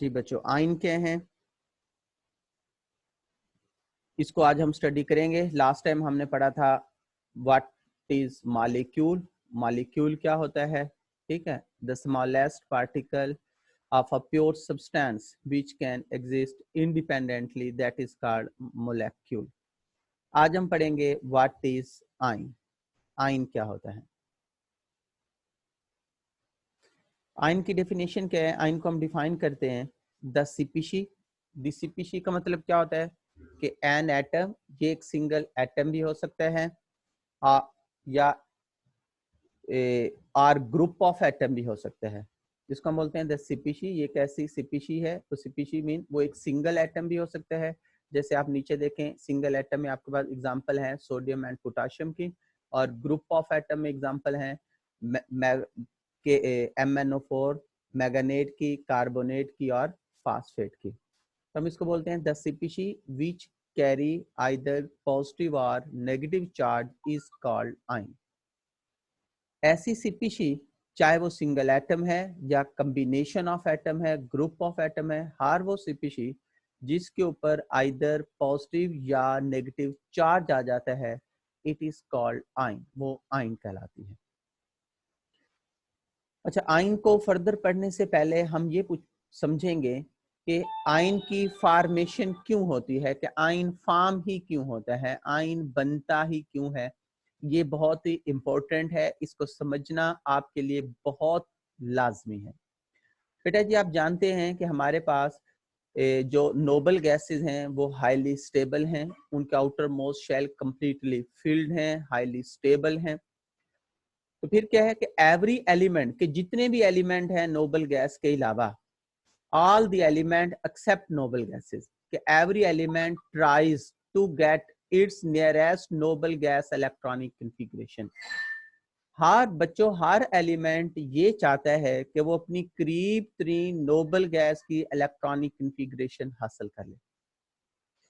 जी बच्चों, आयन क्या हैं इसको आज हम स्टडी करेंगे। लास्ट टाइम हमने पढ़ा था व्हाट इज मॉलिक्यूल। मॉलिक्यूल क्या होता है, ठीक है। The smallest particle of a pure substance which can exist independently, that is called molecule. आज हम पढ़ेंगे व्हाट इज आयन। आयन क्या होता है। आयन की डेफिनेशन क्या है। आयन को हम डिफाइन करते हैं द स्पीशी। द स्पीशी का मतलब क्या होता है कि एन एटम, ये एक सिंगल एटम भी हो सकता है या आर ग्रुप ऑफ एटम भी हो सकता है, जिसको हम बोलते हैं द स्पीशी। ये कैसी स्पीशी है, तो स्पीशी मीन वो एक सिंगल एटम भी हो सकता है। जैसे आप नीचे देखें, सिंगल एटम में आपके पास एग्जांपल है सोडियम एंड पोटाशियम की, और ग्रुप ऑफ एटम में एग्जांपल है के MnO4, मैंगनेट की, कार्बोनेट की और फास्फेट की। तो हम इसको बोलते हैं the species which carry either positive और negative charge is called ion. ऐसी स्पीशी चाहे वो सिंगल एटम है या कम्बिनेशन ऑफ एटम है, ग्रुप ऑफ एटम है, हर वो स्पीशी जिसके ऊपर आइदर पॉजिटिव या नेगेटिव चार्ज आ जाता है, इट इज कॉल्ड आयन, वो आयन कहलाती है। अच्छा, आयन को फर्दर पढ़ने से पहले हम ये समझेंगे कि आयन की फॉर्मेशन क्यों होती है, कि आयन फॉर्म ही क्यों होता है, आयन बनता ही क्यों है। ये बहुत ही इम्पोर्टेंट है, इसको समझना आपके लिए बहुत लाजमी है। बेटा जी, आप जानते हैं कि हमारे पास जो नोबल गैसेस हैं वो हाईली स्टेबल हैं, उनका outer most shell completely filled हैं, हाईली स्टेबल हैं। तो फिर क्या है कि एवरी एलिमेंट के जितने भी एलिमेंट हैं नोबल गैस के अलावा, all the element except noble gases, कि every element tries to get its nearest noble gas electronic configuration। Her element ये चाहता है कि वो अपनी करीब तरीन नोबल गैस की इलेक्ट्रॉनिक कन्फिग्रेशन हासिल कर ले।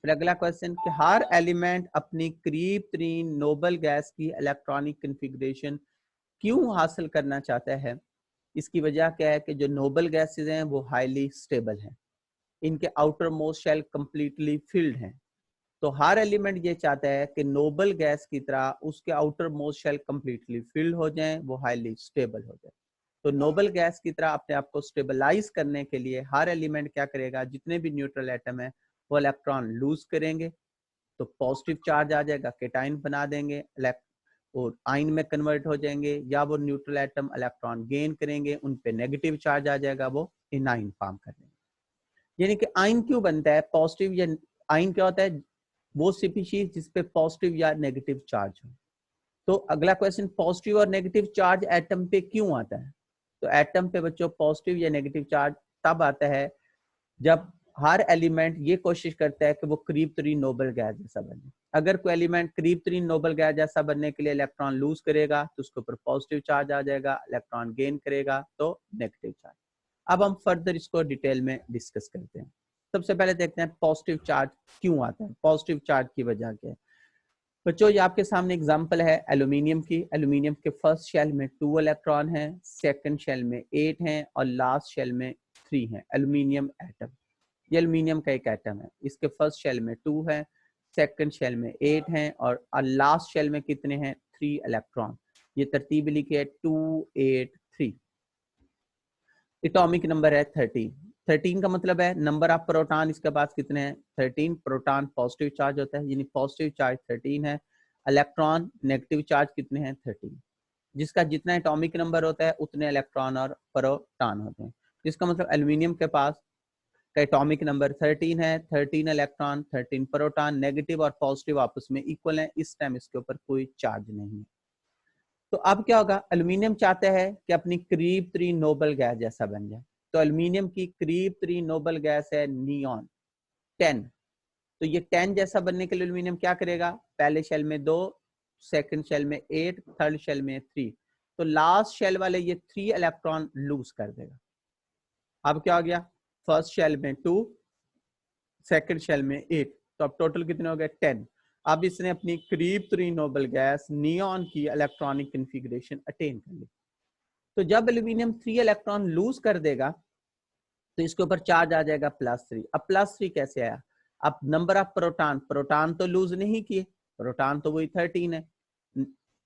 फिर अगला क्वेश्चन कि हर एलिमेंट अपनी करीब तरीन नोबल गैस की इलेक्ट्रॉनिक कन्फिग्रेशन क्यों हासिल करना चाहता है। इसकी वजह क्या है कि जो नोबल गैसेज हैं वो हाईली स्टेबल हैं, इनके outer most shell completely filled हैं। तो हर एलिमेंट ये चाहता है कि नोबल गैस की तरह उसके outer most shell completely filled हो जाएं, वो हाईली स्टेबल हो जाए। तो नोबल गैस की तरह अपने आप को स्टेबलाइज करने के लिए हर एलिमेंट क्या करेगा, जितने भी न्यूट्रल एटम है वो इलेक्ट्रॉन लूज करेंगे, तो पॉजिटिव चार्ज आ जाएगा, केटाइन बना देंगे और आयन में कन्वर्ट हो जाएंगे, या वो न्यूट्रल एटम इलेक्ट्रॉन गेन करेंगे, उन पे नेगेटिव चार्ज आ जाएगा, वो एनाइन फॉर्म कर देंगे। यानी कि आयन क्यों बनता है, पॉजिटिव या आयन क्या होता है, वो स्पीशीज जिस पे पॉजिटिव या नेगेटिव चार्ज हो। तो अगला क्वेश्चन, पॉजिटिव और नेगेटिव चार्ज एटम पे क्यों आता है। तो एटम पे बच्चों पॉजिटिव या नेगेटिव चार्ज तब आता है जब हर एलिमेंट ये कोशिश करता है कि वो करीब तरीन नोबल गैस जैसा बने। अगर कोई एलिमेंट करीब तरीन नोबल गैस जैसा बनने के लिए इलेक्ट्रॉन लूज करेगा तो उसके ऊपर पॉजिटिव चार्ज आ जाएगा, इलेक्ट्रॉन गेन करेगा तो नेगेटिव चार्ज। अब हम फर्दर इसको डिटेल में डिस्कस करते हैं। सबसे पहले देखते हैं पॉजिटिव चार्ज क्यों आता है, पॉजिटिव चार्ज की वजह क्या है। बच्चों, ये आपके सामने एग्जांपल है एल्यूमिनियम की। एल्यूमिनियम के फर्स्ट शेल में 2 इलेक्ट्रॉन हैं, सेकंड शेल में 8 हैं और लास्ट शेल में 3 हैं। एल्यूमिनियम एटम, ये एल्यूमिनियम का एक एटम है, इसके फर्स्ट शेल में 2 है, सेकंड शेल में 8 हैं और लास्ट शेल में कितने हैं, 3 इलेक्ट्रॉन। ये तरतीब लिखी है 2 8 3। एटॉमिक नंबर है 13। 13 का मतलब है नंबर ऑफ प्रोटॉन इसके पास कितने हैं, 13। प्रोटॉन पॉजिटिव चार्ज होता है, यानी पॉजिटिव चार्ज 13 है। इलेक्ट्रॉन नेगेटिव चार्ज कितने हैं, 13। जिसका जितना एटॉमिक नंबर होता है उतने इलेक्ट्रॉन और प्रोटॉन होते हैं। जिसका मतलब एल्यूमिनियम के पास का एटॉमिक नंबर 13 है, 13 इलेक्ट्रॉन 13 प्रोटॉन, नेगेटिव और पॉजिटिव आपस में इक्वल है, इस टाइम इसके ऊपर कोई चार्ज नहीं है। तो अब क्या होगा, एल्यूमिनियम चाहता है कि अपनी करीब तरीन नोबल गैस जैसा बन जाए। तो एल्यूमिनियम की करीब तरीन नोबल गैस है नियॉन 10। तो ये 10 जैसा बनने के लिए एल्यूमिनियम क्या करेगा, पहले शेल में 2, सेकंड शेल में 8, थर्ड शेल में 3। तो लास्ट शेल वाले ये 3 इलेक्ट्रॉन लूज कर देगा। अब क्या हो गया, फर्स्ट शेल में 2, सेकंड शेल में 8, तो अब टोटल कितने हो गए, 10। अब इसने अपनी करीब तरीन नोबल गैस नियॉन की इलेक्ट्रॉनिक कन्फिगरेशन अटेन कर ली। तो जब एल्यूमिनियम 3 इलेक्ट्रॉन लूज कर देगा तो इसके ऊपर चार्ज आ जाएगा +3। अब +3 कैसे आया? अब नंबर ऑफ प्रोटॉन, प्रोटॉन तो लूज नहीं किए, प्रोटॉन तो वही 13 है।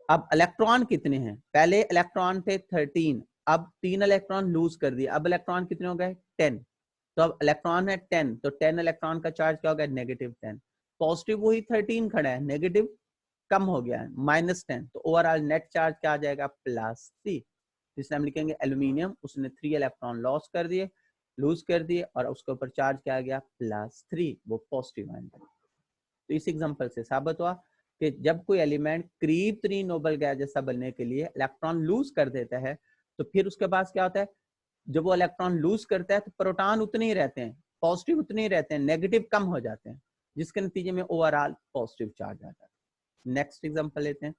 अब इलेक्ट्रॉन कितने हैं? पहले इलेक्ट्रॉन थे 13, अब 3 इलेक्ट्रॉन लूज कर दिए, अब इलेक्ट्रॉन कितने हो गए? 10। तो अब इलेक्ट्रॉन है 10, तो 10 इलेक्ट्रॉन का चार्ज क्या हो गया? -10। पॉजिटिव वही 13 खड़ा है, नेगेटिव कम हो गया है, -10। तो ओवरऑल नेट चार्ज क्या आ जाएगा? +3। इसलिए हम लिखेंगे एल्यूमिनियम, उसने 3 इलेक्ट्रॉन लॉस कर दिए, लूज कर दिए, और उसके ऊपर चार्ज क्या आ गया? +3, वो पॉजिटिव आयन। तो इस एग्जांपल से साबित हुआ कि जब कोई एलिमेंट करीब 3 नोबल गैस जैसा बनने के लिए इलेक्ट्रॉन लूज कर देता है, तो फिर उसके पास क्या होता है? जब वो इलेक्ट्रॉन लूज करता है तो प्रोटॉन उतने ही रहते हैं, पॉजिटिव उतने ही रहते हैं, नेगेटिव कम हो जाते हैं, जिसके नतीजे में ओवरऑल पॉजिटिव चार्ज आता है। नेक्स्ट एग्जांपल लेते हैं।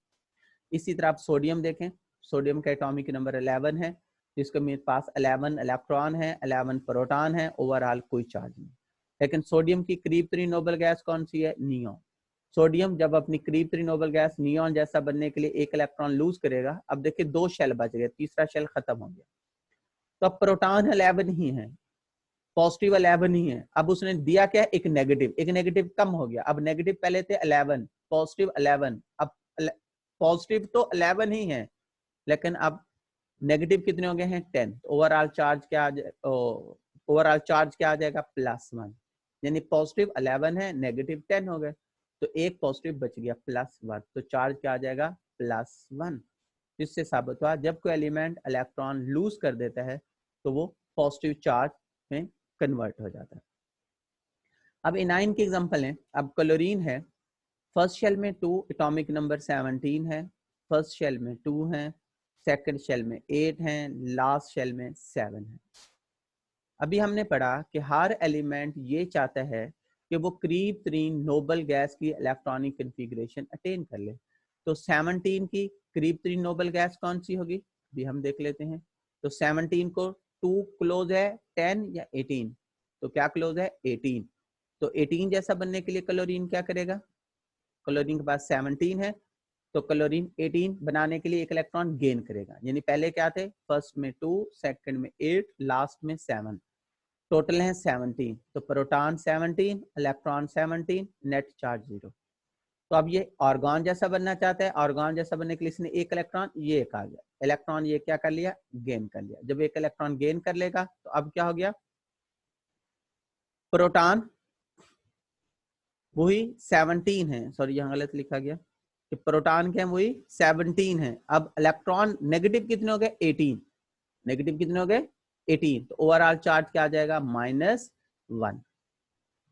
इसी तरह आप सोडियम देखें, सोडियम का एटॉमिक नंबर 11 है, जिसके मेरे पास 11 इलेक्ट्रॉन है, 11 प्रोटॉन है, ओवरऑल कोई चार्ज नहीं। लेकिन सोडियम की करीब 3 नोबल गैस कौन सी है? नियोन। सोडियम जब अपनी करीब 3 नोबल गैस नियोन जैसा बनने के लिए 1 इलेक्ट्रॉन लूज करेगा, अब देखिए 2 शेल बच गए, तीसरा शेल खत्म हो गया, तो अब प्रोटॉन 11 ही है, पॉजिटिव 11 ही है। अब उसने दिया क्या? एक नेगेटिव, एक नेगेटिव कम हो गया, अब नेगेटिव पहले थे 11, पॉजिटिव 11, अब पॉजिटिव तो 11 ही है, लेकिन अब नेगेटिव कितने हो गए हैं? 10। ओवरऑल चार्ज क्या आ जाएगा? +1। यानी पॉजिटिव 11 है, नेगेटिव 10 हो गए, तो एक पॉजिटिव बच गया, +1, तो चार्ज क्या आ जाएगा? +1। इससे साबित हुआ जब कोई एलिमेंट इलेक्ट्रॉन लूज कर देता है तो वो पॉजिटिव चार्ज में कन्वर्ट हो जाता है। अब इनाइन की एग्जांपल है। अब क्लोरीन है, फर्स्ट शेल में 2, एटॉमिक नंबर 17 है, फर्स्ट शेल में 2 है, सेकंड शेल में 8 है, लास्ट शेल में 7 है। अभी हमने पढ़ा कि हर एलिमेंट ये चाहता है कि वो करीब 3 नोबल गैस की इलेक्ट्रॉनिक कन्फिग्रेशन अटेन कर ले। तो 17 की करीब 3 नोबल गैस कौन सी होगी? अभी हम देख लेते हैं। तो 17 को 2 क्लोज है, 10 या 18? तो क्या क्लोज है? 18। तो 18 जैसा बनने के लिए क्लोरीन क्या करेगा? क्लोरीन के पास 17 है, तो क्लोरीन 18 बनाने के लिए एक इलेक्ट्रॉन गेन करेगा। यानी पहले क्या थे? फर्स्ट में 2, सेकंड में 8, लास्ट में 7, टोटल है 17। तो प्रोटॉन 17, इलेक्ट्रॉन 17, नेट चार्ज 0। तो अब ये ऑर्गन जैसा बनना चाहता है, ऑर्गन जैसा बनने के लिए इसने एक इलेक्ट्रॉन ये एक आ गया, इलेक्ट्रॉन ये क्या कर लिया? गेन कर लिया। जब एक इलेक्ट्रॉन गेन कर लेगा तो अब क्या हो गया? प्रोटॉन वही 17 है, सॉरी यहाँ गलत लिखा गया कि प्रोटॉन के वही 17 है। अब इलेक्ट्रॉन नेगेटिव कितने हो गए? 18। नेगेटिव कितने हो गए? 18। तो ओवरऑल चार्ज क्या आ जाएगा? -1।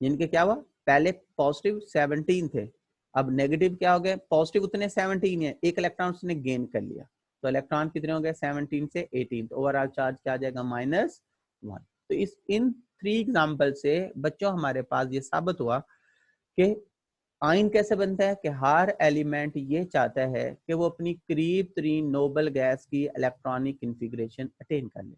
जिनके क्या हुआ? पहले पॉजिटिव 17 थे, अब नेगेटिव क्या हो गए? पॉजिटिव उतने 17 है, एक इलेक्ट्रॉन उसने गेन कर लिया, तो इलेक्ट्रॉन कितने हो गए? 17 से 18। तो ओवरऑल चार्ज क्या आ जाएगा? -1। तो इस इन 3 एग्जाम्पल से बच्चों हमारे पास ये साबित हुआ कि आयन कैसे बनता है कि हर एलिमेंट ये चाहता है कि वो अपनी करीब 3 नोबल गैस की इलेक्ट्रॉनिक कन्फिग्रेशन अटेन कर ले।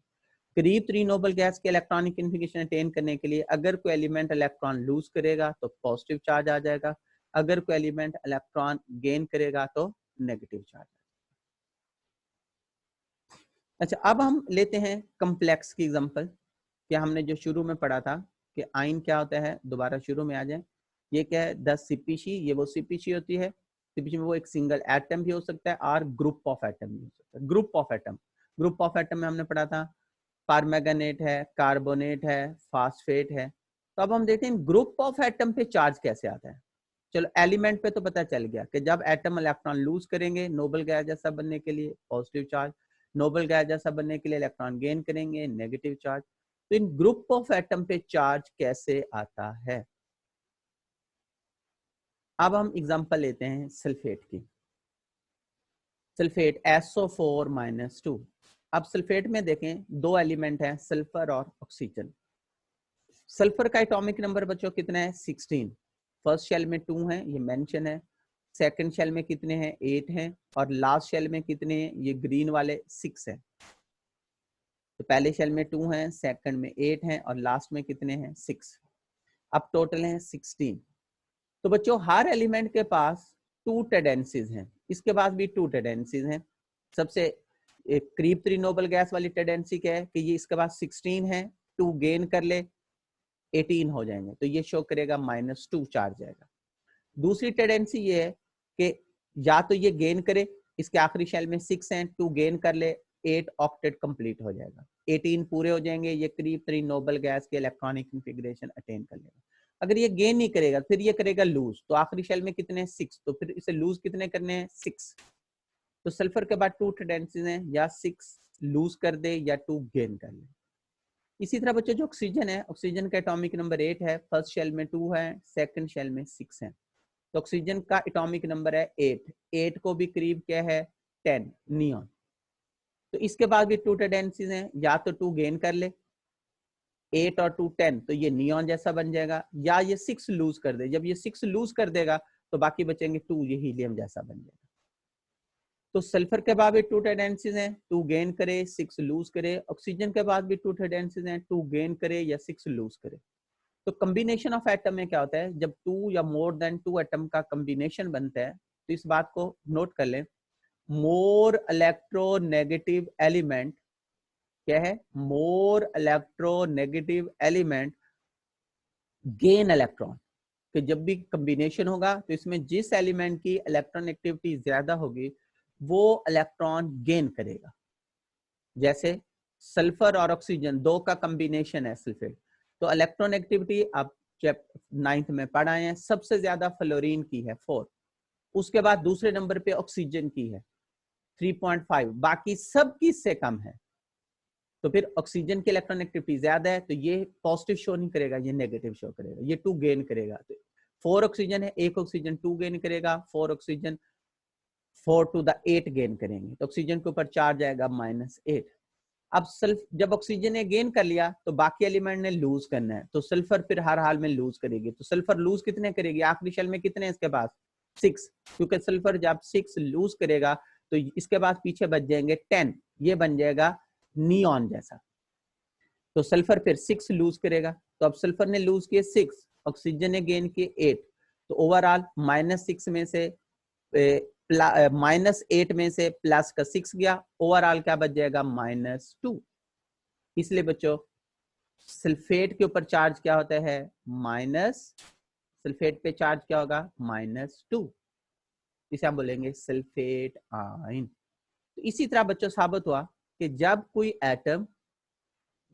करीब 3 नोबल गैस के इलेक्ट्रॉनिक कन्फिग्रेशन अटेन करने के लिए अगर कोई एलिमेंट इलेक्ट्रॉन लूज करेगा तो पॉजिटिव चार्ज आ जाएगा, अगर कोई एलिमेंट इलेक्ट्रॉन गेन करेगा तो नेगेटिव चार्ज। अच्छा, अब हम लेते हैं कम्प्लेक्स की एग्जांपल। क्या हमने जो शुरू में पढ़ा था कि आयन क्या होता है, दोबारा शुरू में आ जाए। ये क्या है? 10 सीपीसी, ये वो सीपीसी होती है। सीपीसी में वो एक सिंगल एटम भी हो सकता है और ग्रुप ऑफ एटम भी हो सकता है। Group of atom, group of atom में हमने पढ़ा था परमैंगनेट है, कार्बोनेट है, फास्फेट है। तो अब हम देखते हैं ग्रुप ऑफ एटम पे चार्ज कैसे आता है। चलो एलिमेंट पे तो पता चल गया कि जब एटम इलेक्ट्रॉन लूज करेंगे नोबल गैस जैसा बनने के लिए पॉजिटिव चार्ज, नोबल गैस जैसा बनने के लिए इलेक्ट्रॉन गेन करेंगे नेगेटिव चार्ज। तो इन ग्रुप ऑफ एटम पे चार्ज कैसे आता है? अब हम एग्जांपल लेते हैं सल्फेट की। Sulphate SO4-2। अब सल्फेट में देखें 2 एलिमेंट हैं, सल्फर और ऑक्सीजन। सल्फर का एटॉमिक नंबर बच्चों कितना है? 16। फर्स्ट शेल में 2 है, ये मेंशन है। सेकंड शेल में कितने हैं? 8 हैं। और लास्ट शेल में कितने हैं? ये ग्रीन वाले 6 है। तो पहले शेल में 2 हैं, सेकंड में 8 हैं और लास्ट में कितने हैं? 6। अब टोटल है 16। तो बच्चों हर एलिमेंट के पास 2 टेंडेंसीज हैं, इसके पास भी 2 टेंडेंसीज हैं। सबसे एक करीब 3 नोबल गैस वाली टेंडेंसी क्या है कि ये इसके पास 16 है, 2 गेन कर ले 18 हो जाएंगे, तो ये शो करेगा -2 चार्ज आएगा। दूसरी टेंडेंसी ये है कि या तो ये गेन करे, इसके आखिरी शेल में 6 हैं, 2 गेन कर ले 8 ऑक्टेट कंप्लीट हो जाएगा, 18 पूरे हो जाएंगे, ये करीब 3 नोबल गैस के इलेक्ट्रॉनिक कॉन्फ़िगरेशन अटेन कर लेगा। अगर ये गेन नहीं करेगा फिर ये करेगा लूज, तो आखिरी शेल में कितने 6, तो फिर इसे लूज कितने करने हैं 6। तो सल्फर के बाद 2 टेंडेंसीज हैं, या 6 लूज कर दे या 2 गेन कर ले। इसी तरह बच्चों जो ऑक्सीजन है, ऑक्सीजन का एटॉमिक नंबर 8 है, फर्स्ट शेल में 2 है, सेकंड शेल में 6 है, तो ऑक्सीजन का एटॉमिक नंबर है 8, 8 को भी करीब क्या है 10 नियॉन। तो इसके बाद भी 2 टेंडेंसीज हैं, या तो 2 गेन कर ले 8 और 2 10, तो ये नियॉन जैसा बन जाएगा, या ये 6 लूज कर दे, जब ये 6 लूज कर देगा तो बाकी बचेंगे 2, ये हीलियम जैसा बन जाएगा। तो सल्फर के बाद भी 2 टेंडेंसीज हैं, 2 गेन करे 6 लूज करे, ऑक्सीजन के बाद भी 2 टेंडेंसीज हैं, 2 गेन करे या 6 लूज करे। तो कॉम्बिनेशन ऑफ एटम में क्या होता है, जब 2 या मोर देन 2 एटम का कॉम्बिनेशन बनता है, तो इस बात को नोट कर लें, मोर इलेक्ट्रोनेगेटिव एलिमेंट क्या है, more electronegative element gain electron, कि जब भी कॉम्बिनेशन होगा तो इसमें जिस एलिमेंट की इलेक्ट्रॉन एक्टिविटी ज्यादा होगी वो इलेक्ट्रॉन गेन करेगा। जैसे सल्फर और ऑक्सीजन 2 का कॉम्बिनेशन है सल्फेट, तो इलेक्ट्रॉन एक्टिविटी आप चैप्टर 9th में पढ़ाए हैं, सबसे ज्यादा फ्लोरीन की है 4, उसके बाद दूसरे नंबर पे ऑक्सीजन की है 3.5, बाकी सब की इससे कम है। तो फिर ऑक्सीजन की इलेक्ट्रॉन एक्टिविटी ज्यादा है, तो ये पॉजिटिव शो नहीं करेगा, ये नेगेटिव शो करेगा, ये 2 गेन करेगा। तो 4 ऑक्सीजन है, 1 ऑक्सीजन 2 गेन करेगा, 4 ऑक्सीजन 4 to the 8 गेन करेंगे, तो ऑक्सीजन के ऊपर चार्ज आएगा -8। अब जब ऑक्सीजन ने गेन कर लिया तो बाकी एलिमेंट ने लूज करना है, तो सल्फर फिर हर हाल में लूज करेगी, तो सल्फर लूज कितने करेगी, आखिरी शेल में कितने इसके पास 6, क्योंकि सल्फर जब 6 लूज करेगा तो इसके बाद पीछे बच जाएंगे 10, ये बन जाएगा नियॉन जैसा। तो सल्फर फिर 6 लूज करेगा, तो अब सल्फर ने लूज किए 6, ऑक्सीजन ने गेन किए 8, तो ओवरऑल -6 में से -8 में से प्लस का 6 गया, ओवरऑल क्या बच जाएगा -2। इसलिए बच्चों सल्फेट के ऊपर चार्ज क्या होता है सल्फेट पे चार्ज क्या होगा -2, इसे हम बोलेंगे सल्फेट आयन। तो इसी तरह बच्चों साबित हुआ कि जब कोई एटम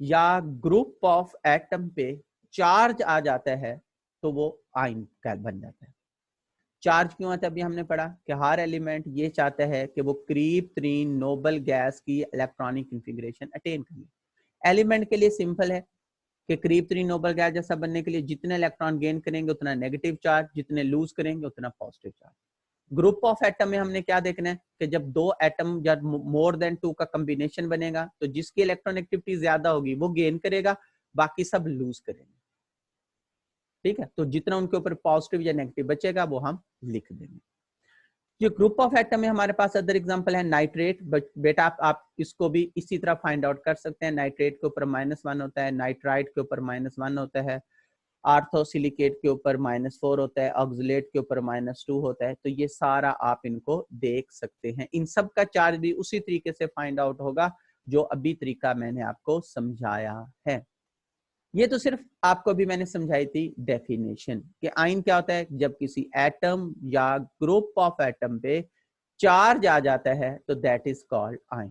या ग्रुप ऑफ एटम पे चार्ज आ जाता है तो वो आयन का बन जाता है। चार्ज क्यों आता है, अभी हमने पढ़ा कि हर एलिमेंट ये चाहता है कि वो करीब 3 नोबल गैस की इलेक्ट्रॉनिक कॉन्फ़िगरेशन अटेन करे। एलिमेंट के लिए सिंपल है कि करीब 3 नोबल गैस जैसा बनने के लिए जितने इलेक्ट्रॉन गेन करेंगे उतना नेगेटिव चार्ज, जितने लूज करेंगे उतना positive charge. Group of atom में हमने क्या देखना है कि जब 2 एटम या मोर देन 2 का कॉम्बिनेशन बनेगा तो जिसकी इलेक्ट्रॉन एक्टिविटी ज्यादा होगी वो गेन करेगा, बाकी सब लूज करेंगे। ठीक है, तो जितना उनके ऊपर पॉजिटिव या नेगेटिव बचेगा वो हम लिख देंगे। जो ग्रुप ऑफ एटम में हमारे पास अदर एग्जांपल है नाइट्रेट, बेटा आप इसको भी इसी तरह फाइंड आउट कर सकते हैं। नाइट्रेट के ऊपर -1 होता है, नाइट्राइट के ऊपर -1 होता है, आर्थोसिलिकेट के ऊपर -4 होता है, ऑक्सलेट के ऊपर -2 होता है। तो ये सारा आप इनको देख सकते हैं, इन सब का चार्ज भी उसी तरीके से फाइंड आउट होगा जो अभी तरीका मैंने आपको समझाया है। ये तो सिर्फ आपको भी मैंने समझाई थी डेफिनेशन कि आयन क्या होता है, जब किसी एटम या ग्रुप ऑफ एटम पे चार्ज आ जाता है तो दैट इज कॉल्ड आयन।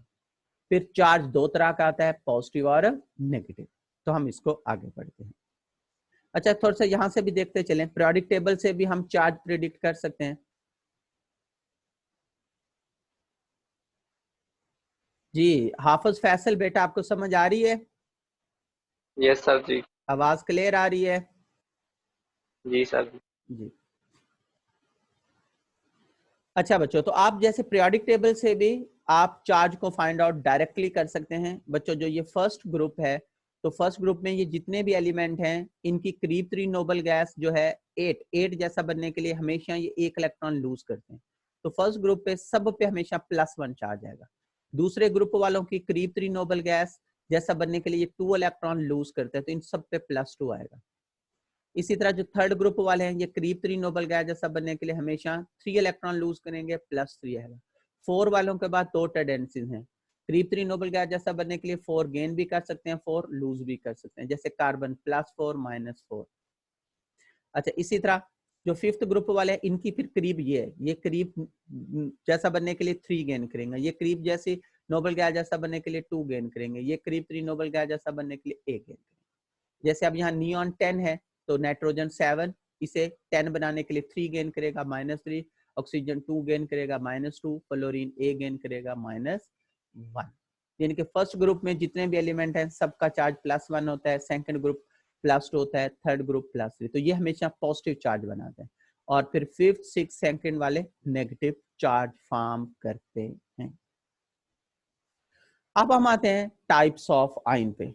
फिर चार्ज 2 तरह का आता है, पॉजिटिव और नेगेटिव। तो हम इसको आगे बढ़ते हैं। अच्छा, थोड़ा सा यहां से भी देखते चलें, पीरियोडिक टेबल से भी हम चार्ज प्रिडिक्ट कर सकते हैं। जी हाफिज फैसल बेटा, आपको समझ आ रही है? यस सर जी। आवाज क्लियर आ रही है? जी सर जी। अच्छा बच्चों, तो आप जैसे पीरियोडिक टेबल से भी आप चार्ज को फाइंड आउट डायरेक्टली कर सकते हैं। बच्चों जो ये फर्स्ट ग्रुप है, तो फर्स्ट ग्रुप में ये जितने भी एलिमेंट हैं इनकी करीब 3 नोबल गैस जो है 8 जैसा बनने के लिए हमेशा ये 1 इलेक्ट्रॉन लूज करते हैं। तो फर्स्ट ग्रुप पे सब पे हमेशा +1 चार्ज आएगा। दूसरे ग्रुप वालों की करीब 3 नोबल गैस जैसा बनने के लिए ये 2 इलेक्ट्रॉन लूज करते हैं, तो इन सब पे +2 आएगा। इसी तरह जो थर्ड ग्रुप वाले हैं ये करीब 3 नोबल गैस जैसा बनने के लिए हमेशा 3 इलेक्ट्रॉन लूज करेंगे, +3 आएगा। 4 वालों के बाद 2 टेंडेंसीज हैं, करीब 3 नोबल गैस जैसा बनने के लिए 4 गेन भी कर सकते हैं, 4 लूज भी कर सकते हैं, जैसे कार्बन +4 -4। अच्छा, इसी तरह जो 5th ग्रुप वाले हैं इनकी फिर करीब ये है, ये करीब जैसा बनने के लिए 3 गेन करेंगे, ये करीब जैसी नोबल गैस जैसा बनने के लिए 2 गेन करेंगे, ये करीब 3 नोबल गैस जैसा बनने के लिए 1 गेन करेंगे। जैसे अब यहाँ नियॉन 10 है तो नाइट्रोजन 7 इसे 10 बनाने के लिए 3 गेन करेगा -3, ऑक्सीजन 2 गेन करेगा -2, फ्लोरीन 1 गेन करेगा -1। यानी कि फर्स्ट ग्रुप में जितने भी एलिमेंट हैं सबका चार्ज +1 होता है, सेकंड ग्रुप +2 होता है, थर्ड ग्रुप +3, तो ये हमेशा पॉजिटिव चार्ज बनाते हैं। और फिर 5th 6th सेकंड वाले नेगेटिव चार्ज फॉर्म करते हैं। अब हम आते हैं टाइप्स ऑफ आयन पे।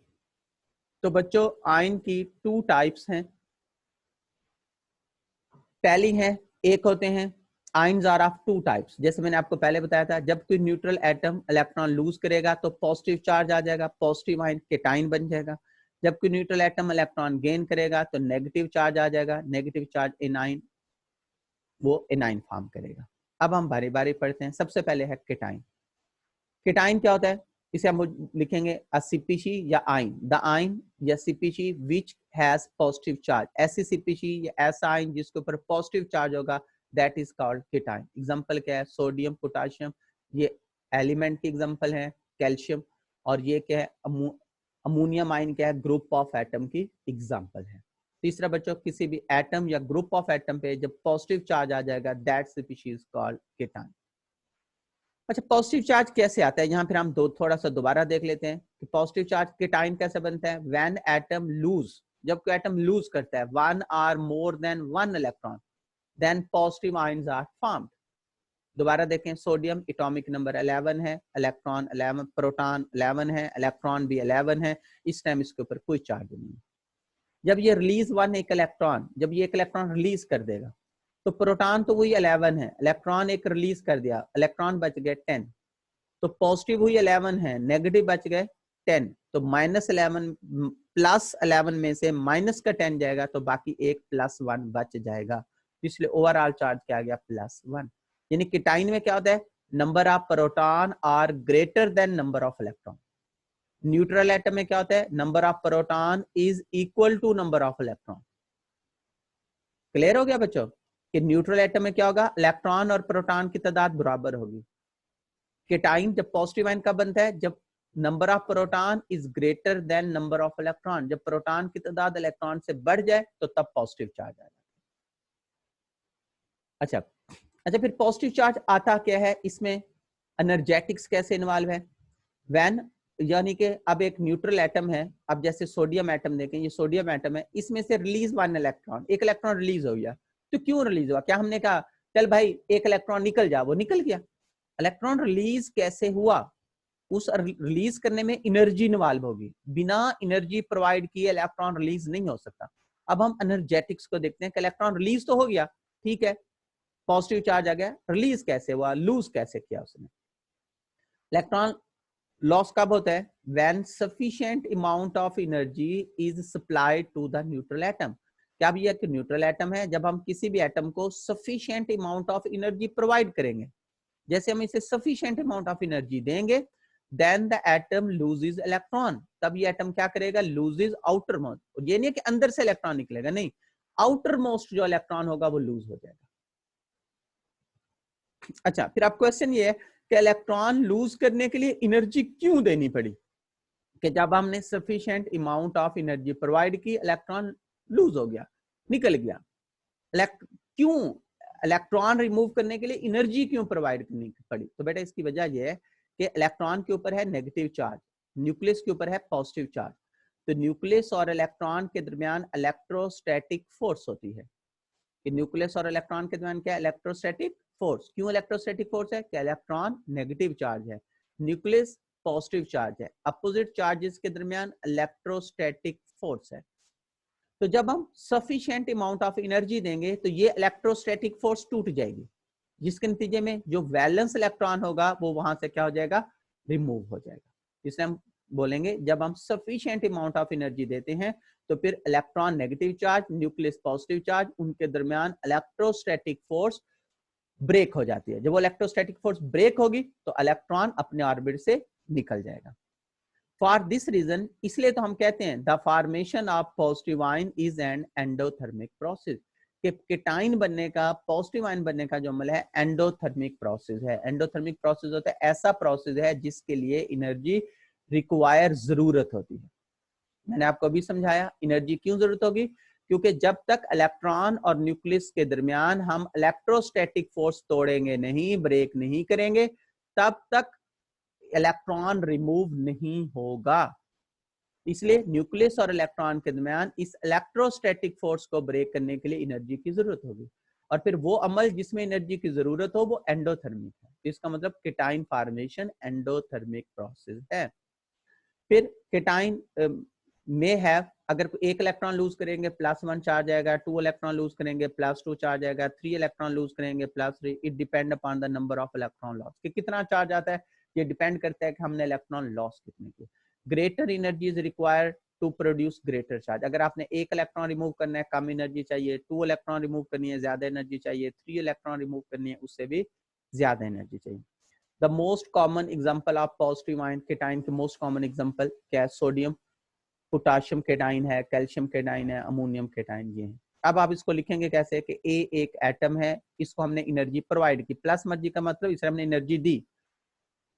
तो बच्चों आयन की 2 टाइप्स हैं। पहली है, एक होते हैं आयन्स आर ऑफ 2 टाइप्स। जैसे मैंने आपको पहले बताया था, जब कोई न्यूट्रल एटम इलेक्ट्रॉन लूज करेगा तो पॉजिटिव चार्ज आ जाएगा, पॉजिटिव आयन केटाइन बन जाएगा। जब कोई न्यूट्रल एटम इलेक्ट्रॉन गेन करेगा तो नेगेटिव चार्ज आ जाएगा, नेगेटिव चार्ज एनाइन, वो एनाइन फॉर्म करेगा। अब हम बारी बारी पढ़ते हैं। सबसे पहले है केटाइन। केटाइन क्या होता है? इसे हम लिखेंगे अ सीपीसी या आयन, द आयन या CPC which has positive charge. ऐसी सीपीसी या ऐसा आयन जिसके ऊपर पॉजिटिव चार्ज होगा, that is called cation. Example क्या है? सोडियम, पोटाशियम, ये एलिमेंट की एग्जांपल है। कैल्शियम, और ये क्या है? अमोनियम आयन क्या है? ग्रुप ऑफ एटम की एग्जांपल है। तीसरा बच्चों, किसी भी एटम या ग्रुप ऑफ एटम पे जब पॉजिटिव चार्ज आ जाएगा, that CPC is called cation. अच्छा, पॉजिटिव चार्ज कैसे आता है? यहाँ फिर हम थोड़ा सा दोबारा देख लेते हैं कि पॉजिटिव चार्ज केटाइन कैसे बनता है। व्हेन एटम लूज, जब कोई एटम लूज करता है 1 or more than 1 electron, then positive ions are formed. दोबारा देखें, सोडियम एटॉमिक नंबर 11 है, इलेक्ट्रॉन 11, प्रोटॉन 11 है, इलेक्ट्रॉन भी 11 है। इस टाइम इसके ऊपर कोई चार्ज नहीं है। जब ये रिलीज 1 एक इलेक्ट्रॉन, जब ये एक इलेक्ट्रॉन रिलीज कर देगा तो प्रोटॉन तो वही 11 है, इलेक्ट्रॉन एक रिलीज कर दिया, इलेक्ट्रॉन बच गए 10, तो पॉजिटिव हुई 11 है, नेगेटिव बच गए 10, तो -11 +11 में से माइनस का 10 जाएगा तो बाकी एक +1 बच जाएगा, इसलिए ओवरऑल चार्ज क्या आ गया? +1। यानी केटाइन में क्या होता है? Number of proton are greater than number of electron. Neutral atom में क्या होता है? Number of proton is equal to number of electron. Clear हो गया बच्चों कि न्यूट्रल एटम में क्या होगा? इलेक्ट्रॉन और प्रोटॉन की तादाद बराबर होगी। केटाइन जब पॉजिटिव आयन का बनता है, जब number of proton is greater than number of electron, जब प्रोटॉन की तादाद इलेक्ट्रॉन से बढ़ जाए तो तब पॉजिटिव चार्ज आ जाए। अच्छा अच्छा, फिर पॉजिटिव चार्ज आता क्या है? इसमें एनर्जेटिक्स कैसे इन्वॉल्व है? व्हेन, यानी कि अब एक न्यूट्रल एटम है, अब जैसे सोडियम एटम देखें, ये सोडियम एटम है, इसमें से रिलीज 1 इलेक्ट्रॉन, एक इलेक्ट्रॉन रिलीज हो गया। तो क्यों रिलीज हुआ? क्या हमने कहा चल भाई एक इलेक्ट्रॉन निकल जा? वो निकल गया। इलेक्ट्रॉन रिलीज कैसे हुआ? उस रिलीज करने में एनर्जी इन्वॉल्व होगी, बिना एनर्जी प्रोवाइड किए इलेक्ट्रॉन रिलीज नहीं हो सकता। अब हम एनर्जेटिक्स को देखते हैं कि इलेक्ट्रॉन रिलीज तो हो गया, ठीक है, पॉजिटिव चार्ज आ गया, रिलीज कैसे हुआ? लूज कैसे किया उसने? इलेक्ट्रॉन लॉस कब होता है? When sufficient amount of energy is supplied to the neutral atom. क्या भी एक न्यूट्रल एटम है, जब हम किसी भी एटम को sufficient amount of energy provide करेंगे, जैसे हम इसे सफिशिएंट अमाउंट ऑफ एनर्जी देंगे, then the atom loses electron. तब ये एटम क्या करेगा? Loses outer most. ये नहीं कि अंदर से इलेक्ट्रॉन निकलेगा, नहीं, आउटर मोस्ट जो इलेक्ट्रॉन होगा वो लूज हो जाएगा। अच्छा, फिर अब क्वेश्चन ये है कि इलेक्ट्रॉन लूज करने के लिए एनर्जी क्यों देनी पड़ी? कि जब हमने sufficient amount of energy provide की, इलेक्ट्रॉन लूज हो गया, निकल गया। क्यों इलेक्ट्रॉन रिमूव करने के लिए एनर्जी क्यों प्रोवाइड करनी पड़ी? तो बेटा इसकी वजह यह है कि इलेक्ट्रॉन के ऊपर है नेगेटिव चार्ज, न्यूक्लियस के ऊपर है पॉजिटिव चार्ज। तो न्यूक्लियस और इलेक्ट्रॉन के दरमियान इलेक्ट्रोस्टैटिक फोर्स होती है। कि न्यूक्लियस और इलेक्ट्रॉन के दरमियान क्या? Electrostatic force. क्यों इलेक्ट्रोस्टैटिक फोर्स है? कि इलेक्ट्रॉन नेगेटिव चार्ज है, न्यूक्लियस पॉजिटिव चार्ज है, अपोजिट चार्जेस के दरमियान इलेक्ट्रोस्टैटिक फोर्स है। तो जब हम सफिशिएंट अमाउंट ऑफ एनर्जी देंगे तो ये इलेक्ट्रोस्टैटिक फोर्स टूट जाएगी, जिसके नतीजे में जो वैलेंस इलेक्ट्रॉन होगा वो वहां से क्या हो जाएगा? रिमूव हो जाएगा। इसलिए हम बोलेंगे जब हम सफिशिएंट अमाउंट ऑफ एनर्जी देते हैं तो फिर electron negative charge, nucleus positive charge, उनके दरमियान इलेक्ट्रोस्टैटिक फोर्स ब्रेक हो जाती है। जब वो इलेक्ट्रोस्टैटिक फोर्स ब्रेक होगी तो इलेक्ट्रॉन अपने ऑर्बिट से निकल जाएगा। फॉर दिस रीजन, इसलिए तो हम कहते हैं the formation of positive ion is an endothermic process, कि केटाइन बनने का, पॉजिटिव आयन बनने का जो अमल है एंडोथर्मिक प्रोसेस है। एंडोथर्मिक प्रोसेस होता है ऐसा प्रोसेस है जिसके लिए एनर्जी रिक्वायर जरूरत होती है। मैंने आपको अभी समझाया एनर्जी क्यों जरूरत होगी, क्योंकि जब तक इलेक्ट्रॉन और न्यूक्लियस के दरमियान हम इलेक्ट्रोस्टैटिक फोर्स तोड़ेंगे नहीं, ब्रेक नहीं करेंगे, तब तक इलेक्ट्रॉन रिमूव नहीं होगा। इसलिए न्यूक्लियस और इलेक्ट्रॉन के दरमियान इस इलेक्ट्रोस्टैटिक फोर्स को ब्रेक करने के लिए एनर्जी की जरूरत होगी, और फिर वो अमल जिसमें एनर्जी की जरूरत हो वो एंडोथर्मिक है। इसका मतलब केटाइन फॉर्मेशन एंडोथर्मिक प्रोसेस है। फिर केटाइन में है, अगर एक इलेक्ट्रॉन लूज करेंगे +1 चार्ज आएगा, 2 इलेक्ट्रॉन लूज करेंगे +2 चार्ज आएगा, 3 इलेक्ट्रॉन लूज करेंगे +3। It depend upon the number of electron loss, कि कितना चार्ज आता है ये डिपेंड करता है कि हमने इलेक्ट्रॉन लॉस कितने किए। Greater energy is required to produce greater charge. अगर आपने एक इलेक्ट्रॉन रिमूव करना है कम एनर्जी चाहिए, 2 इलेक्ट्रॉन रिमूव करनी है ज्यादा एनर्जी चाहिए, 3 इलेक्ट्रॉन रिमूव करनी है उससे भी ज्यादा एनर्जी चाहिए। The most common example of positive ion cation के मोस्ट कॉमन एग्जांपल क्या है? सोडियम, पोटाशियम केटाइन है, कैल्शियम केटाइन है, अमोनियम केटाइन, ये है। अब आप इसको लिखेंगे कैसे कि ए एक एटम है, इसको हमने एनर्जी प्रोवाइड की, प्लस मर्जी का मतलब इसे हमने एनर्जी दी,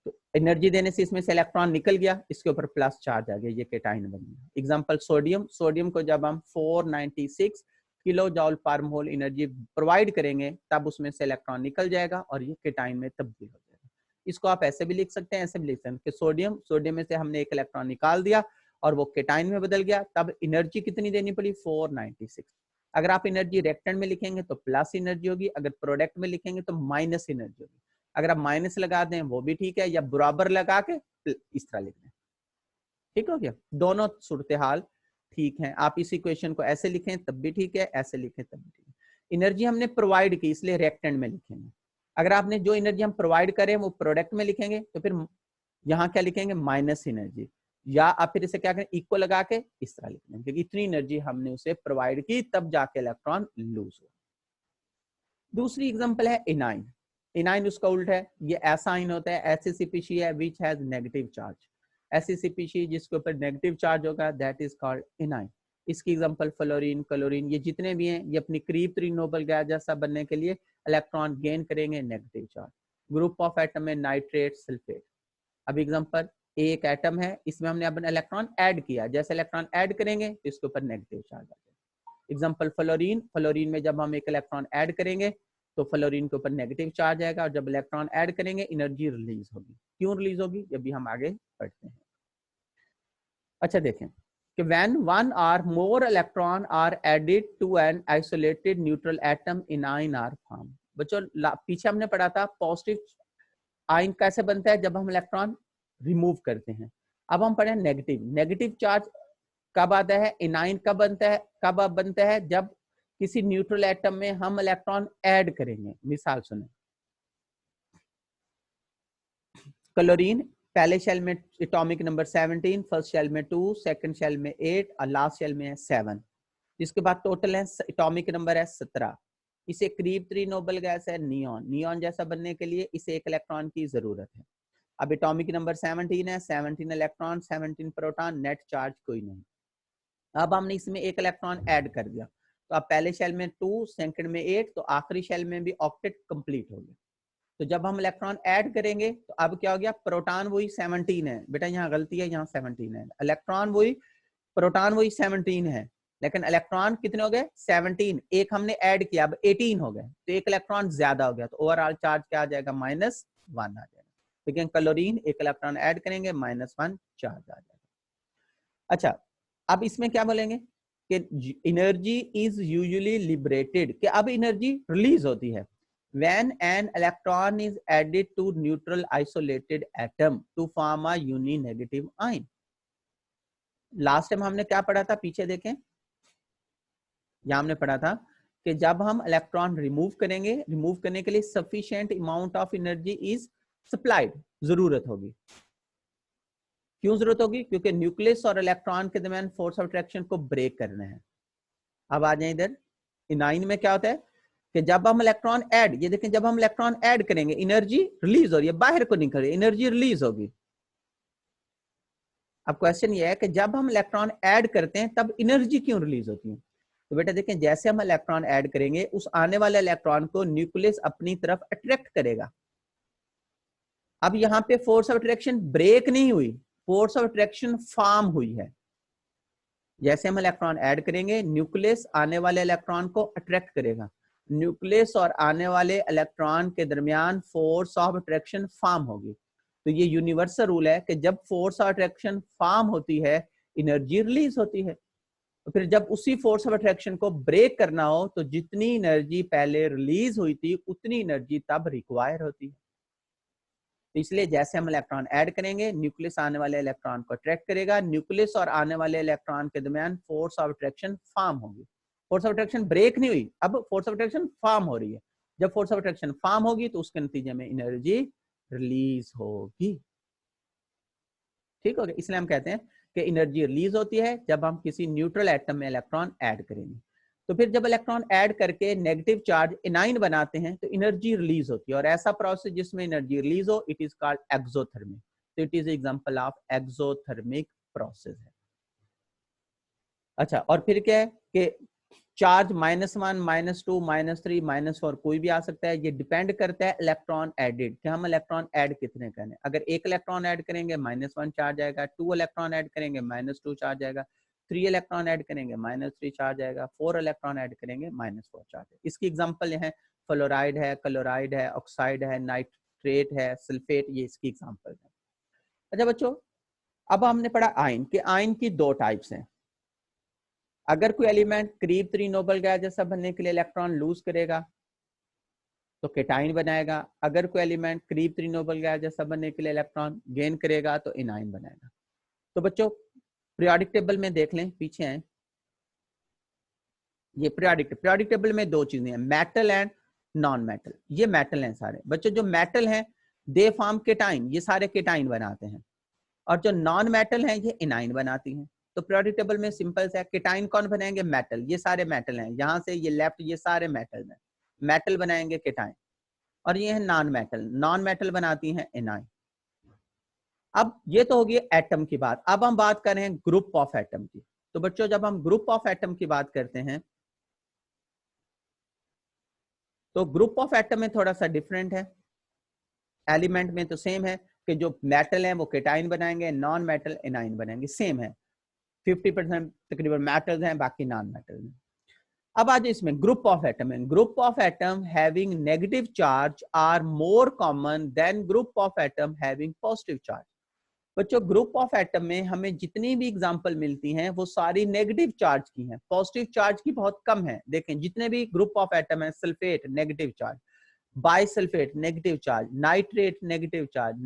तो एनर्जी देने से इसमें से इलेक्ट्रॉन निकल गया, इसके ऊपर प्लस चार्ज आ गया, ये केटाइन बन गया। एग्जांपल सोडियम, सोडियम को जब हम 496 किलो जॉल पर मोल एनर्जी प्रोवाइड करेंगे तब उसमें से इलेक्ट्रॉन निकल जाएगा और ये केटाइन में तब्दील हो जाएगा। इसको आप ऐसे भी लिख सकते हैं, ऐसे भी लिख सकते हैं कि सोडियम, सोडियम में से हमने एक इलेक्ट्रॉन निकाल दिया और वो केटाइन में बदल गया, तब एनर्जी कितनी देनी पड़ी? 496। अगर आप एनर्जी रेक्टेंट में लिखेंगे तो प्लस एनर्जी होगी, अगर प्रोडक्ट में लिखेंगे तो माइनस एनर्जी होगी। अगर आप माइनस लगा दें वो भी ठीक है, या बराबर लगा के इस तरह लिख दें, ठीक हो गया। दोनों सूरत हाल ठीक है, आप इस इक्वेशन को ऐसे लिखें तब भी ठीक है, ऐसे लिखें तब भी ठीक है। एनर्जी हमने प्रोवाइड की इसलिए रेक्टेंट में लिखेंगे। अगर आपने जो एनर्जी हम प्रोवाइड करें वो प्रोडक्ट में लिखेंगे तो फिर यहाँ क्या लिखेंगे? माइनस एनर्जी, या आप फिर इसे क्या करें? इक्वल लगा के इस तरह लिख लेंगे, क्योंकि इतनी एनर्जी हमने उसे प्रोवाइड की तब जाके इलेक्ट्रॉन लूज हुआ। दूसरी एग्जांपल है एनाइन। एनाइन उसका उल्टा है, ये ऐसा आयन होता है, ऐसी स्पीशीज है विच हैज नेगेटिव चार्ज। ऐसी स्पीशीज जिसके ऊपर नेगेटिव चार्ज होगा दैट इज कॉल्ड एनाइन। इसकी एग्जांपल फ्लोरीन, क्लोरीन, ये जितने भी हैं ये अपनी करीब तरीन नोबल गैस जैसा बनने के लिए इलेक्ट्रॉन गेन करेंगे negative charge. Group of atom है नाइट्रेट, सल्फेट। अब एग्जांपल, एक एटम है, इसमें हमने अपन इलेक्ट्रॉन ऐड किया, जैसे इलेक्ट्रॉन ऐड करेंगे तो इसके ऊपर नेगेटिव चार्ज आ जाएगा। एग्जांपल फ्लोरीन, फ्लोरीन में जब हम एक इलेक्ट्रॉन ऐड करेंगे तो फ्लोरीन के ऊपर नेगेटिव चार्ज आएगा, और जब इलेक्ट्रॉन ऐड करेंगे एनर्जी रिलीज होगी। क्यों रिलीज होगी ये भी हम आगे पढ़ते हैं। अच्छा देखें कि when one or more electron are added to an isolated neutral atom anion are formed। बच्चों पीछे हमने पढ़ा था पॉजिटिव आयन कैसे बनता है, जब हम इलेक्ट्रॉन रिमूव करते हैं। अब हम पढ़े नेगेटिव। नेगेटिव चार्ज कब आता है? एनाइन कब बनता है? कब बनता है? जब किसी न्यूट्रल एटम में हम इलेक्ट्रॉन ऐड करेंगे। मिसाल सुने, क्लोरीन पहले शेल में एटॉमिक नंबर 17, फर्स्ट शेल में 2, सेकंड शेल में 8 और लास्ट शेल में है 7। इसके बाद टोटल है एटॉमिक नंबर है 17। इसे करीब तरीन नोबल गैस है नियॉन। नियॉन जैसा बनने के लिए इसे एक इलेक्ट्रॉन की जरूरत है। अब एटॉमिक नंबर 17 है, 17 इलेक्ट्रॉन, 17 प्रोटॉन, नेट चार्ज कोई नहीं। अब हमने इसमें एक इलेक्ट्रॉन ऐड कर दिया, तो अब पहले शेल में 2, सेकंड में 8, तो आखिरी शेल में भी ऑक्टेट कंप्लीट हो गया। तो जब हम इलेक्ट्रॉन ऐड करेंगे तो अब क्या हो गया? प्रोटॉन वही 17 है, बेटा यहाँ गलती है, यहाँ 17 है। इलेक्ट्रॉन वही, प्रोटॉन वही 17 है, लेकिन इलेक्ट्रॉन कितने हो गए? 17। एक हमने ऐड किया, अब 18 हो गए, तो एक इलेक्ट्रॉन ज्यादा हो गया, तो ओवरऑल चार्ज क्या आ जाएगा? -1 आ जाएगा। लेकिन क्लोरीन एक इलेक्ट्रॉन ऐड करेंगे -1 चार्ज आ जाएगा। अच्छा, अब इसमें क्या बोलेंगे कि एनर्जी इज यूजुअली लिबरेटेड, कि अब एनर्जी रिलीज होती है when an electron is added to neutral isolated atom to form a uninegative ion। Last time हमने क्या पढ़ा था? पीछे देखें, यहां हमने पढ़ा था कि जब हम इलेक्ट्रॉन रिमूव करेंगे, रिमूव करने के लिए sufficient amount of energy is supplied, जरूरत होगी। क्यों जरूरत होगी? क्योंकि न्यूक्लियस और इलेक्ट्रॉन के दरमियान फोर्स ऑफ अट्रैक्शन को ब्रेक करना है। अब आ जाए इधर, एनाइन में क्या होता है कि जब हम इलेक्ट्रॉन ऐड, ये देखें, जब हम इलेक्ट्रॉन ऐड करेंगे एनर्जी रिलीज हो रही है, बाहर को निकल रही है, एनर्जी रिलीज होगी। अब क्वेश्चन ये है कि जब हम इलेक्ट्रॉन ऐड करते हैं तब एनर्जी क्यों रिलीज होती है? तो बेटा देखें, जैसे हम इलेक्ट्रॉन ऐड करेंगे उस आने वाले इलेक्ट्रॉन को न्यूक्लियस अपनी तरफ अट्रैक्ट करेगा। अब यहाँ पे फोर्स ऑफ अट्रैक्शन ब्रेक नहीं हुई, फोर्स ऑफ अट्रैक्शन फॉर्म हुई है। जैसे हम इलेक्ट्रॉन ऐड करेंगे न्यूक्लियस आने वाले इलेक्ट्रॉन को अट्रैक्ट करेगा, न्यूक्लियस और आने वाले इलेक्ट्रॉन के दरमियान फोर्स ऑफ अट्रैक्शन फॉर्म होगी। तो ये यूनिवर्सल रूल है कि जब फोर्स ऑफ अट्रैक्शन फॉर्म होती है एनर्जी रिलीज होती है। तो फिर जब उसी फोर्स ऑफ अट्रैक्शन को ब्रेक करना हो तो जितनी एनर्जी पहले रिलीज हुई थी उतनी एनर्जी तब रिक्वायर होती है। तो इसलिए जैसे हम इलेक्ट्रॉन ऐड करेंगे न्यूक्लियस आने वाले इलेक्ट्रॉन को अट्रैक्ट करेगा, न्यूक्लियस और आने वाले इलेक्ट्रॉन के दरमियान फोर्स ऑफ अट्रैक्शन फॉर्म होगी। फोर्स ऑफ अट्रैक्शन ब्रेक नहीं हुई, अब फोर्स ऑफ अट्रैक्शन फॉर्म हो रही है। जब फोर्स ऑफ अट्रैक्शन फॉर्म होगी तो उसके नतीजे में एनर्जी रिलीज होगी। ठीक हो गया? इसलिए हम कहते हैं कि एनर्जी रिलीज होती है जब हम किसी न्यूट्रल एटम में इलेक्ट्रॉन ऐड करेंगे। तो फिर जब इलेक्ट्रॉन ऐड करके नेगेटिव चार्ज एनाइन बनाते हैं तो एनर्जी रिलीज होती है, और ऐसा प्रोसेस जिसमें एनर्जी रिलीज हो इट इज कॉल्ड एक्सोथर्मिक। तो it is example of exothermic process है। अच्छा, और फिर क्या है कि चार्ज -1, -2, -3, -4 कोई भी आ सकता है। ये डिपेंड करता है इलेक्ट्रॉन एडेड, कि हम इलेक्ट्रॉन ऐड कितने करने। अगर एक इलेक्ट्रॉन ऐड करेंगे -1 चार्ज आएगा, 2 इलेक्ट्रॉन ऐड करेंगे -2 चार्ज आएगा, 3 इलेक्ट्रॉन ऐड करेंगे -3 चार्ज आएगा, 4 इलेक्ट्रॉन ऐड करेंगे -4 चार्ज आएगा। इसकी एग्जांपल है फ्लोराइड है, क्लोराइड है, ऑक्साइड है, नाइट्रेट है, सल्फेट, ये इसकी एग्जांपल है। अच्छा बच्चों, अब हमने पढ़ा आयन कि आयन की 2 टाइप्स हैं। अगर कोई एलिमेंट करीब 3 नोबल गैस जैसा बनने के लिए इलेक्ट्रॉन लूज करेगा तो केटाइन बनाएगा, अगर कोई एलिमेंट करीब 3 नोबल गैस जैसा बनने के लिए इलेक्ट्रॉन गेन करेगा तो एनाइन बनाएगा। तो बच्चों पीरियोडिक टेबल में देख लें, पीछे हैं ये पीरियोडिक टेबल में 2 चीजें हैं, मेटल एंड नॉन मेटल। ये मेटल हैं सारे बच्चों, जो मेटल हैं दे फॉर्म केटाइन, ये सारे केटाइन बनाते हैं, और जो नॉन मेटल हैं ये एनाइन बनाती हैं। तो पीरियोडिक टेबल में सिंपल से केटाइन कौन बनाएंगे? मेटल, ये सारे मेटल हैं, यहां से ये लेफ्ट ये सारे मेटल हैं, मेटल बनाएंगे केटाइन। और ये है नॉन मेटल, नॉन मेटल बनाती हैं एनाइन। अब ये तो होगी एटम की बात। अब हम बात कर रहे हैं ग्रुप ऑफ एटम की। तो बच्चों जब हम ग्रुप ऑफ एटम की बात करते हैं तो ग्रुप ऑफ एटम में थोड़ा सा डिफरेंट है। एलिमेंट में तो सेम है कि जो मेटल है वो केटाइन बनाएंगे, नॉन मेटल एनाइन बनाएंगे, सेम है। 50% तकरीबन मेटल्स हैं, बाकी नॉन मेटल हैं। अब आज इसमें ग्रुप ऑफ एटम है। Group of atom having negative charge are more common than group of atom having positive charge. बच्चों ग्रुप ऑफ एटम में हमें जितनी भी एग्जांपल मिलती हैं वो सारी नेगेटिव चार्ज की हैं, पॉजिटिव चार्ज की बहुत कम है। देखें जितने भी ग्रुप ऑफ एटम है, sulphate negative charge, bisulphate negative charge, nitrate negative charge,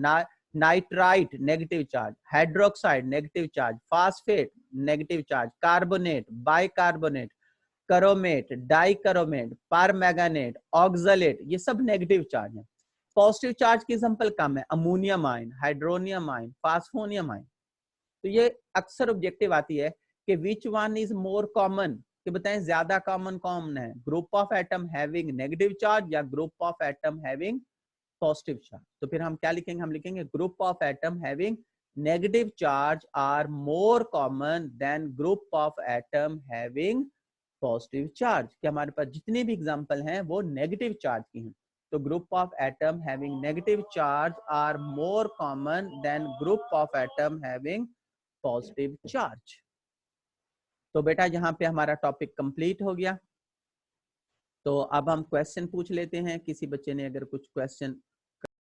nitrite negative charge, hydroxide negative charge, phosphate negative charge, carbonate, bicarbonate, chromate, dichromate, permanganate, oxalate, ये सब नेगेटिव चार्ज है। पॉजिटिव चार्ज की example कम है, ammonium ion, hydronium ion, phosphonium ion. तो ये अक्सर objective आती है कि which one is more common, कि बताएं ज्यादा कॉमन कौन है, group of atom having negative charge या group of atom having positive charge. तो फिर हम क्या लिखेंगे? हम लिखेंगे group of atom having negative charge are more common than group of atom having positive charge. कि हमारे पास जितने भी एग्जांपल हैं वो नेगेटिव चार्ज की हैं। तो group of atom having negative charge are more common than group of atom having positive charge. तो बेटा यहाँ पे हमारा टॉपिक कंप्लीट हो गया। तो अब हम क्वेश्चन पूछ लेते हैं, किसी बच्चे ने अगर कुछ क्वेश्चन